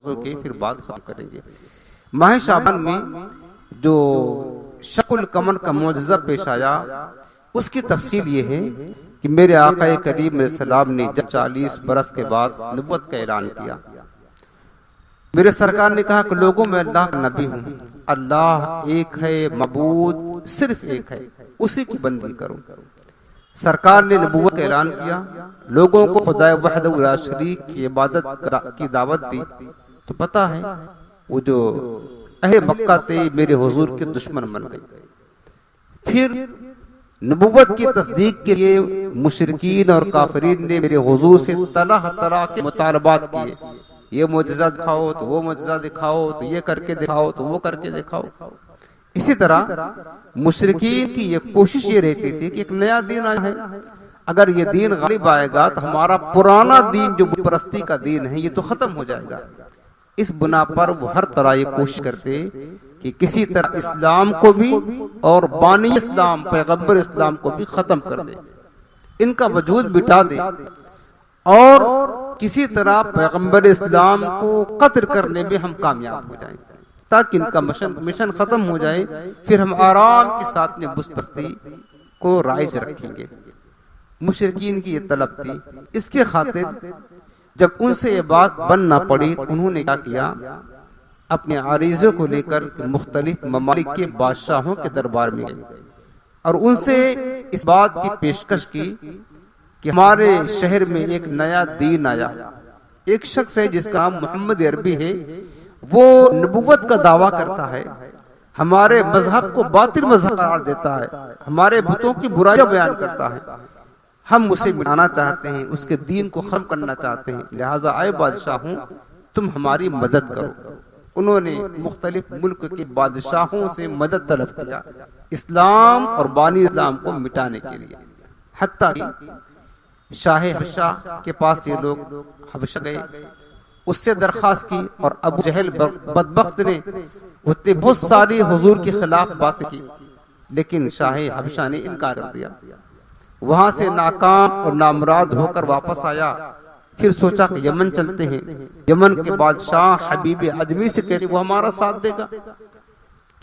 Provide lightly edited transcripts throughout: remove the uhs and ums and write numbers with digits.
के फिर बात खत्म करेंगे। माह शाबान में जो शकुल कमर का मुअज्जज़ा पेश आया, उसकी तफसील ये है कि मेरे आका करीम अलैहिस्सलाम ने जब 40 बरस के बाद नबुव्वत का ऐलान किया, मेरे सरकार ने कहा कि लोगों में अल्लाह का नबी हूँ, अल्लाह एक है, मबूद सिर्फ एक है, उसी की बंदगी करो। सरकार ने नबुव्वत का ऐलान किया, लोगों को खुदा वहदहू ला शरीक की इबादत की दावत दी। तो पता है वो जो अहले मक्का थे मेरे हुजूर के दुश्मन बन गए। फिर नबुव्वत की तस्दीक के लिए मुशरिकीन और काफिरीन ने मेरे हुजूर से तरह तरह के मुतालबात किए, ये मुअज्जिज़ा दिखाओ तो वो मुअज्जिज़ा दिखाओ, तो ये करके दिखाओ तो वो करके दिखाओ। इसी तरह मुशरिकीन की ये कोशिश ये रहती थी कि एक नया दीन आया है, अगर ये दीन गालिब आएगा तो हमारा पुराना दीन जो बुत परस्ती का दीन है ये तो खत्म हो जाएगा। इस बुना पर वो हर तरह ये कोशिश करते कि किसी तरह इस्लाम को भी और बानी इस्लाम पैगंबर इस्लाम को भी खत्म कर दे, इनका वजूद बिठा दे और किसी तरह पैगंबर इस्लाम को कत्ल करने में हम कामयाब हो जाएं, ताकि इनका मिशन खत्म हो जाए, फिर हम आराम के साथ में बुत परस्ती को राइज रखेंगे। मुशरिकीन की ये तलब थी। इसके खातिर जब उनसे ये बात बन ना पड़ी, उन्होंने क्या किया, अपने आरीज़ों को लेकर मुख्तलिफ ममालिक के बादशाहों के दरबार में गए और उनसे इस बात की पेशकश की कि हमारे शहर में एक नया दीन आया, एक शख्स है जिसका नाम मोहम्मद अरबी है, वो नबुव्वत का दावा करता है, हमारे मजहब को बातिल मजहब करार देता है, हमारे बुतों की बुराइयां बयान करता है, हम उसे मिटाना चाहते हैं, उसके दीन को खत्म करना चाहते हैं, लिहाजा आए बादशाहों तुम हमारी मदद करो। उन्होंने मुख्तलिफ मुल्क के बादशाहों से मदद तलब किया इस्लाम और बानी इस्लाम को मिटाने के लिए। हत्ता कि शाह हबशा के पास ये लोग हबशा गए, उससे दरखास्त की और अबू जहल बदबख्त ने उसने बहुत सारी हुजूर के खिलाफ बातें की, लेकिन शाह हबशा ने इनकार कर दिया। वहां से नाकाम और नामुराद होकर वापस आया, फिर सोचा कि यमन चलते हैं, यमन के बादशाह हबीब अजमी से कहते वो हमारा साथ देगा।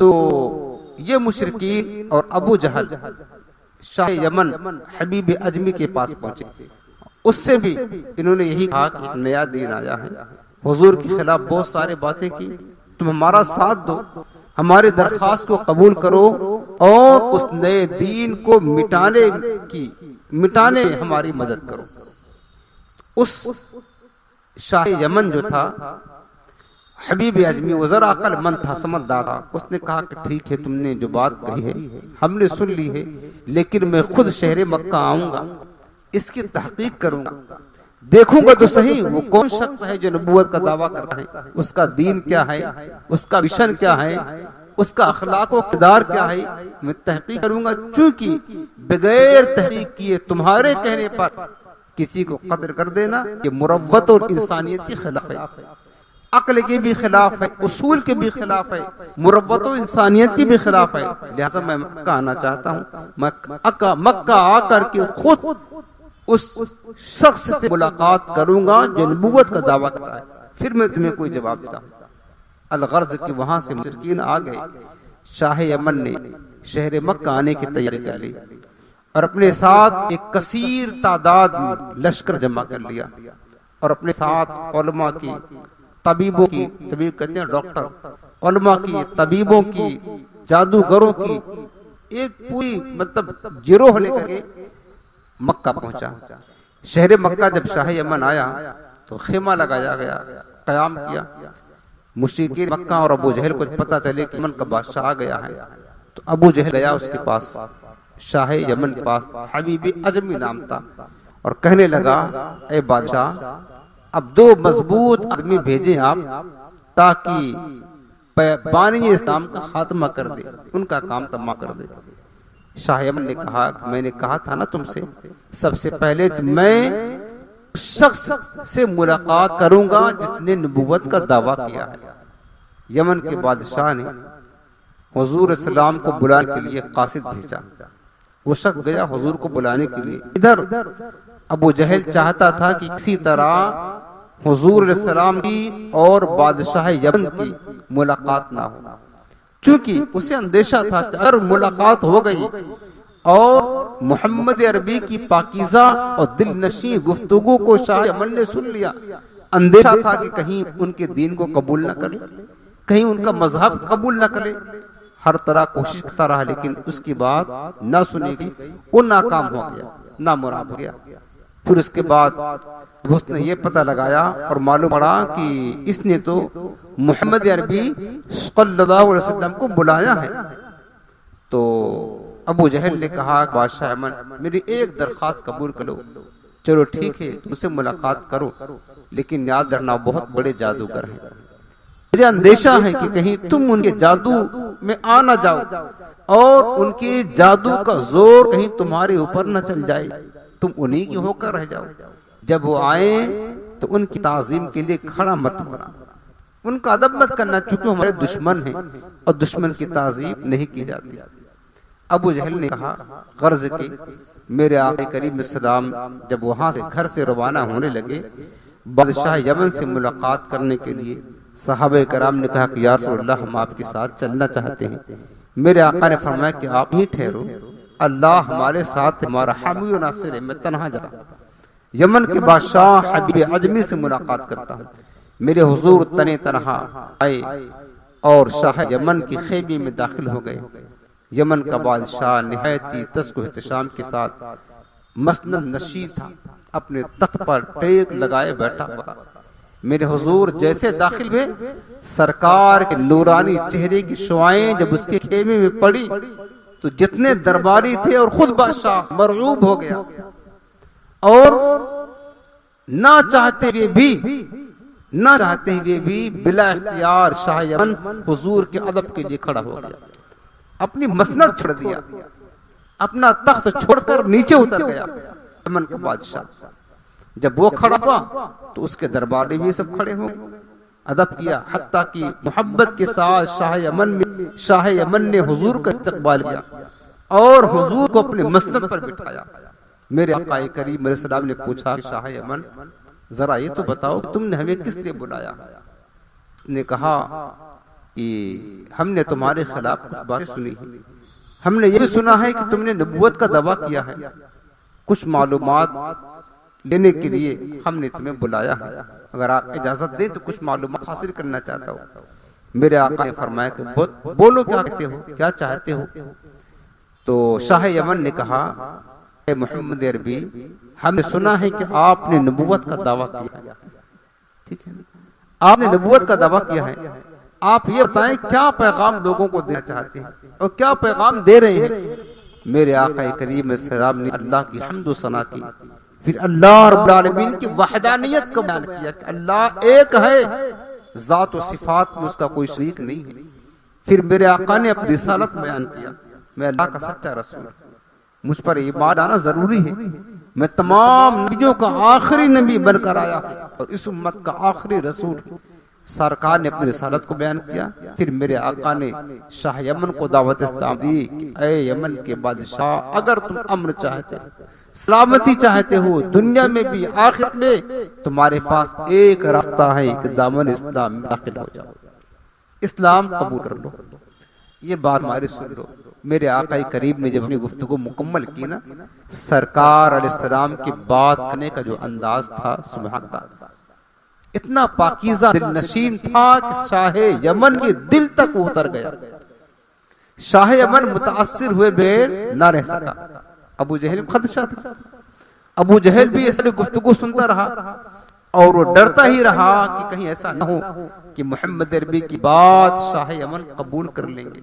तो ये मुशरिकीन और अबू जहल शाह यमन हबीब अजमी के पास पहुंचे, उससे भी इन्होंने यही कहा कि एक नया दीन आया है, हुजूर के खिलाफ बहुत सारे बातें की, तुम हमारा साथ दो, हमारी दरखास्त को कबूल करो और उस नए दीन को मिटाने में हमारी मदद करो। उस शाह यमन जो था हबीब अजमी वो जरा अक्लमंद था, समझदार था, उसने कहा कि ठीक है तुमने जो बात कही है हमने सुन ली है, लेकिन मैं खुद शहर मक्का आऊंगा, इसकी तहकीक करूंगा, देखूंगा तो सही वो कौन शख्स है जो नबुव्वत का दावा करता है, उसका दीन क्या है, उसका मिशन क्या है, उसका अखलाक व किरदार क्या है, मैं तहकीक करूंगा। चूंकि बगैर तहकीक किए तुम्हारे कहने पर किसी को कत्ल कर देना ये मुरव्वत और इंसानियत के खिलाफ है, अक्ल के भी खिलाफ है, उसूल के भी खिलाफ है, मुरव्वत और इंसानियत के भी खिलाफ है। लिहाजा मैं मक्का आना चाहता हूँ, मक्का आकर के खुद उस शख्स से मुलाकात करूंगा जो नबुव्वत का दावा करता है, फिर मैं तुम्हें कोई जवाब देता हूं। अलगर्ज के वहां से मुशरिकीन आ गए, शाह यमन ने शहर मक्का आने की तैयारी कर ली और अपने साथ एक कसीर तादाद में लश्कर जमा कर लिया और अपने साथ उलमा की, तबीबों की, तबीब कहते हैं डॉक्टर, उलमा की, तबीबों की, जादूगरों की एक पूरी मतलब गिरोह लेकर के मक्का पहुंचा। शहर मक्का जब शाह यमन आया तो खेमा लगाया गया, कयाम किया। मुशरिकीन मक्का और अबू जहल को पता चले कि यमन का बादशाह आ गया है, तो अबू जहल गया उसके पास, शाह यमन के पास, हबीब अजमी नाम था, और कहने लगा ए बादशाह अब 2 मजबूत आदमी भेजे आप ताकि बानी इस्लाम का खात्मा कर दे, उनका काम तमाम कर दे। शाह यमन ने कहा मैंने कहा था ना तुमसे, सबसे पहले तो मैं शख्स से मुलाकात करूंगा जिसने नबुव्वत का दावा किया है। यमन के बादशाह ने हुजूर सलाम को बुलाने के लिए कासिद भेजा, वो शख्स गया हुजूर को बुलाने के लिए। इधर अबू जहल चाहता था कि किसी तरह हुजूर सलाम की और बादशाह यमन की मुलाकात ना हो, चूंकि उसे अंदेशा था कि अगर मुलाकात हो गई और मोहम्मद अरबी की पाकीज़ा और दिल नशी गुफ्तगू को शाह यमन ने सुन लिया, अंदेशा था कि कहीं उनके दीन को कबूल न करे, कहीं उनका मजहब कबूल न करे। हर तरह कोशिश करता रहा, लेकिन उसकी बात न सुनेगी, वो नाकाम हो गया, नामुराद हो गया। फिर उसके बाद उसने ये पता लगाया और मालूम पड़ा कि इसने तो मोहम्मद अरबी सल्लल्लाहु अलैहि वसल्लम को बुलाया है। तो अबू जहल ने कहा, बादशाह यमन, मेरी एक दरख्वास्त कबूल करो। चलो ठीक है, तुमसे मुलाकात करो, लेकिन याद रखना बहुत बड़े जादूगर हैं। मुझे अंदेशा है कि कहीं तुम उनके जादू में आ ना जाओ और उनके जादू का जोर कहीं तुम्हारे ऊपर न चल जाए, तुम उन्हीं की होकर रह जाओ। जब वो आए तो उनकी ताजीम के लिए खड़ा मत होना, उनका अदब मत करना, क्योंकि हमारे दुश्मन हैं और दुश्मन की ताजीम नहीं की जाती। अबू जहल ने कहा, गर्ज की मेरे आका करीम सलाम जब वहां से घर से रवाना होने लगे बादशाह यमन से मुलाकात करने के लिए, सहाबे कराम ने कहा कि या रसूलल्लाह, हम आपके साथ चलना चाहते हैं। मेरे आका ने फरमाया कि आप ही ठहरो, अल्लाह हमारे साथ, हमारा हामी और नासिर है, मैं तन्हा जाता यमन के बादशाह हबीब अजमी से मुलाकात करता हूँ। मेरे हुजूर तने तनहा आए और शाह यमन की खेमे में दाखिल हो गए। यमन का बादशाह निहायती तस्को एहतशाम के साथ मसनद नशी था, अपने तख्त पर टेक लगाए बैठा हुआ। मेरे हुजूर जैसे दाखिल हुए, सरकार के नूरानी चेहरे की शुआएं जब उसके खेमे में पड़ी तो जितने दरबारी थे और खुद बादशाह मरऊब हो गया और ना चाहते हुए भी बिला इख्तियार शाह यमन हुजूर के अदब के लिए खड़ा हो गया, अपनी मसनद छोड़ दिया, अपना तख्त छोड़कर नीचे उतर गया। यमन का बादशाह जब वो खड़ा हुआ तो उसके दरबारी भी सब खड़े हो अदब किया, हत्ता कि मोहब्बत के साथ शाह यमन ने हुजूर का इस्तकबाल किया और हुजूर को अपने मसनद पर बिठाया। मेरे आका करीम मेरे सलाम ने पूछा, शाह यमन, जरा ये तो बताओ तुमने हमें किस लिए बुलाया? ने कहा कि हमने तुम्हारे खिलाफ कुछ बातें सुनी है, हमने ये भी सुना है कि तुमने नबूवत का दावा किया है, कुछ मालूमात लेने के लिए हमने तुम्हें बुलाया है, अगर आप इजाजत दें तो कुछ मालूमात हासिल करना चाहता हूँ। मेरे आका ने फरमाया कि बोलो क्या कहते हो, क्या चाहते हो? तो शाह यमन ने कहा, मोहम्मद अरबी, हमने सुना है कि आपने नबूवत का दावा किया है, ठीक है, आपने नबूवत का दावा किया है, आप ये बताएं क्या पैगाम लोगों को देना चाहते हैं और क्या पैगाम दे रहे हैं? मेरे आका करीम सलाम ने अल्लाह की हम्द व सना की, फिर अल्लाह रब्बुल आलमीन की वहदानियत को बयान किया कि अल्लाह एक है, जात व सिफात में उसका कोई शरीक नहीं है। फिर मेरे आका ने अपनी रिसालत बयान किया, मैं अल्लाह का सच्चा रसूल, मुझ पर ईमान आना जरूरी है, मैं तमाम नबियों का आखिरी नबी बनकर आया और इस उम्मत का आखिरी रसूल। सरकार ने अपनी रिसालत को बयान किया। फिर मेरे आका ने शाह यमन को दावत इस्लाम दी कि ऐ यमन के बादशाह, अगर तुम अमन चाहते हो, सलामती चाहते हो, दुनिया में भी आखिरत में, तुम्हारे पास एक रास्ता है कि दामन इस्लाम में दाखिल हो जाओ, इस्लाम कबूल कर लो। ये बात हमारी सुन लो। मेरे आका करीब ने जब अपनी गुफ्तगू मुकम्मल की ना, सरकार अलैहिस्सलाम की बात करने का जो अंदाज था, सुभान अल्लाह, इतना पाकीज़ा दिल नशीन था कि शाह यमन के दिल तक उतर गया। शाह यमन मुतासिर हुए बगैर ना रह सका। अबू जहल को खदशा था, अबू जहल भी ऐसी गुफ्तगू सुनता रहा और वो डरता ही रहा कि कहीं ऐसा न हो कि मोहम्मद अरबी की बात शाह यमन कबूल कर लेंगे,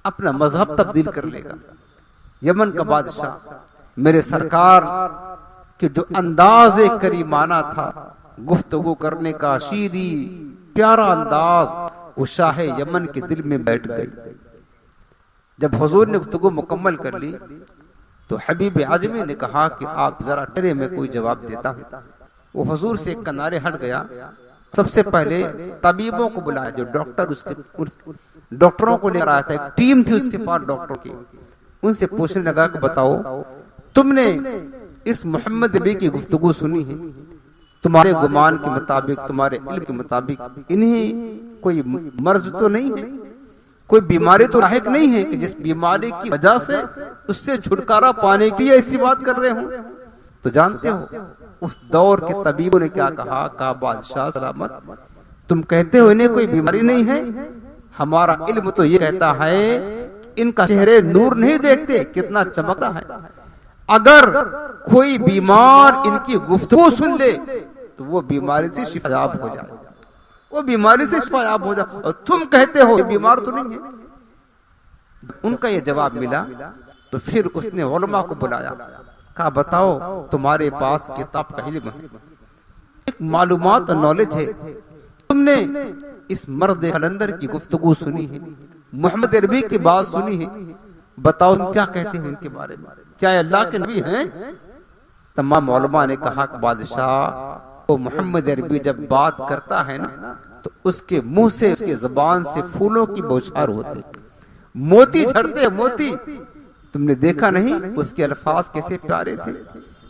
अपना मजहब तब्दील कर लेगा। यमन का बादशाह मेरे सरकार के जो अंदाज करीमाना था, गुफ्तगू करने का शीरी प्यारा अंदाज, वो शाह यमन के दिल में बैठ गई। जब हुजूर ने गुफ्तगू मुकम्मल कर ली तो हबीब आजमी ने कहा कि आप जरा ठहरे, मैं कोई जवाब देता हूँ। वो हुजूर से एक किनारे हट गया। सबसे पहले तबीबों को बुलाया, जो डॉक्टर उसके डॉक्टरों को लेकर आया था, एक टीम थी उसके पास डॉक्टरों की। उनसे पूछने लगा कि बताओ तुमने इस मोहम्मद नबी की गुफ्तगू सुनी है, तुम्हारे गुमान के मुताबिक, तुम्हारे इल्म के मुताबिक इन्हें कोई मर्ज तो नहीं है, कोई बीमारी तो लायक नहीं है कि जिस बीमारी की वजह से उससे छुटकारा पाने के लिए ऐसी बात कर रहे हो। तो जानते हो उस दौर के तबीबों ने क्या कहा बादशाह सलामत, तुम कहते हो इन्हें कोई बीमारी नहीं है, हमारा इल्म तो ये कहता है इनका चेहरे नूर नहीं देखते कितना चमकता है। अगर कोई बीमार इनकी गुफ्तगू सुन ले तो वो बीमारी से शिफायाब हो जाए, वो बीमारी से शिफायाब हो जाए, और तुम कहते हो बीमार तो नहीं है। उनका ये जवाब मिला तो फिर उसने उलमा को बुलाया, कहा बताओ तुम्हारे पास किताब का इल्म है, एक मालूमात और नॉलेज है, तुमने इस मर्द कलंदर की गुफ्तगू सुनी है, मोहम्मद अरबी की बात सुनी है, बताओ तुम क्या कहते हो इनके बारे में, क्या अल्लाह के नबी हैं? तमाम उलमा ने कहा बादशाह वो मोहम्मद अरबी जब बात करता है ना तो उसके मुंह से, उसके जुबान से फूलों की बौछार होती, मोती झड़ते, मोती। तुमने देखा नहीं उसके अल्फाज कैसे प्यारे थे,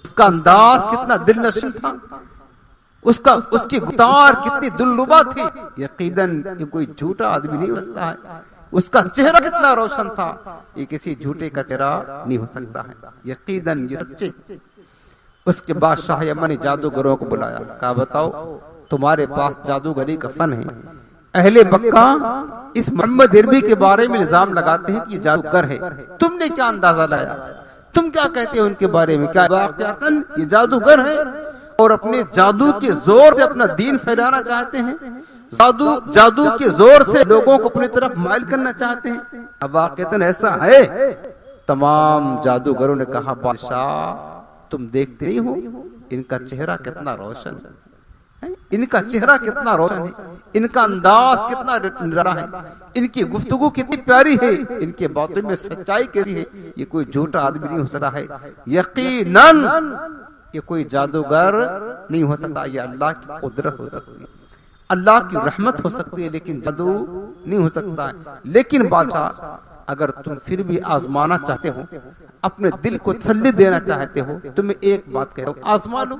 उसका अंदाज कितना दिलनशीन था, उसकी गुफ्तार कितनी दुल्लुबा थी। यकीनन ये कोई झूठा आदमी नहीं हो सकता है। उसका चेहरा कितना रोशन था, ये किसी झूठे का चेहरा नहीं हो सकता है, यकीनन ये सच्चे। उसके बाद शाह यमन ने जादूगरों को बुलाया, कहा बताओ तुम्हारे पास जादूगरी का फन है। अहले मक्का इस मोहम्मद अरबी के बारे में इल्जाम लगाते हैं कि ये जादूगर है, तुमने क्या अंदाजा लगाया, तुम क्या कहते हो उनके बारे में, क्या वाकयातन ये जादूगर है और अपने जादू के जोर से अपना दीन फैलाना चाहते हैं, जादू के जोर से लोगों को अपनी तरफ माइल करना चाहते हैं? अब वाकयातन ऐसा है? तमाम जादूगरों ने कहा बादशाह तुम देखते नहीं हो इनका चेहरा कितना रोशन है, इनका चेहरा कितना रोशन है, इनका अंदाज कितना निराला है, इनकी गुफ्तगू कितनी प्यारी है, इनके बातों में सच्चाई कैसी है, ये कोई झूठा आदमी नहीं हो सकता है, यकीनन ये कोई जादूगर नहीं हो सकता, ये अल्लाह की कुदरत हो सकती है, अल्लाह की रहमत हो सकती है, लेकिन जादू नहीं हो सकता है। लेकिन बादशाह अगर तुम फिर भी आजमाना चाहते हो, अपने दिल को तसल्ली देना चाहते हो, तो मैं एक बात कह रहा हूं, आजमा लो,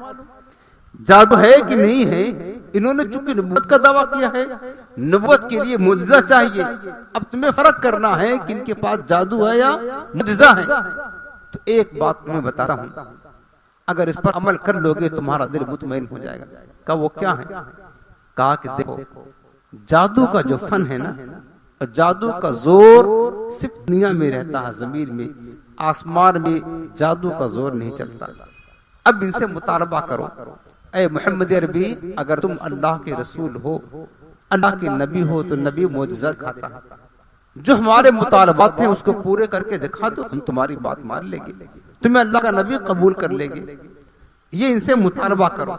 जादू है कि नहीं है। इन्होंने चूंकि नबूवत का दावा किया है, नबूवत के लिए मुजज़ा चाहिए, अब तुम्हें फर्क करना है कि इनके पास जादू है या मुजज़ा है। तो एक बात मैं बता रहा हूं, अगर इस पर अमल कर लोगे तुम्हारा दिल मुतमईन हो जाएगा। कहा वो क्या है? कहा कि देखो जादू का जो फन है ना, जादू का जोर सिर्फ दुनिया में रहता है, जमीन में, आसमान में जादू का जोर नहीं चलता। अब इनसे मुतालबा करो, ऐ मोहम्मद अरबी अगर तुम अल्लाह के रसूल हो, अल्लाह के नबी हो, तो नबी मुअज्जज़ा खाता है, जो हमारे मुतालबात हैं उसको पूरे करके दिखा दो, हम तुम्हारी बात मान लेंगे, तुम्हें अल्लाह का नबी कबूल कर लेंगे। ये इनसे मुतालबा करो।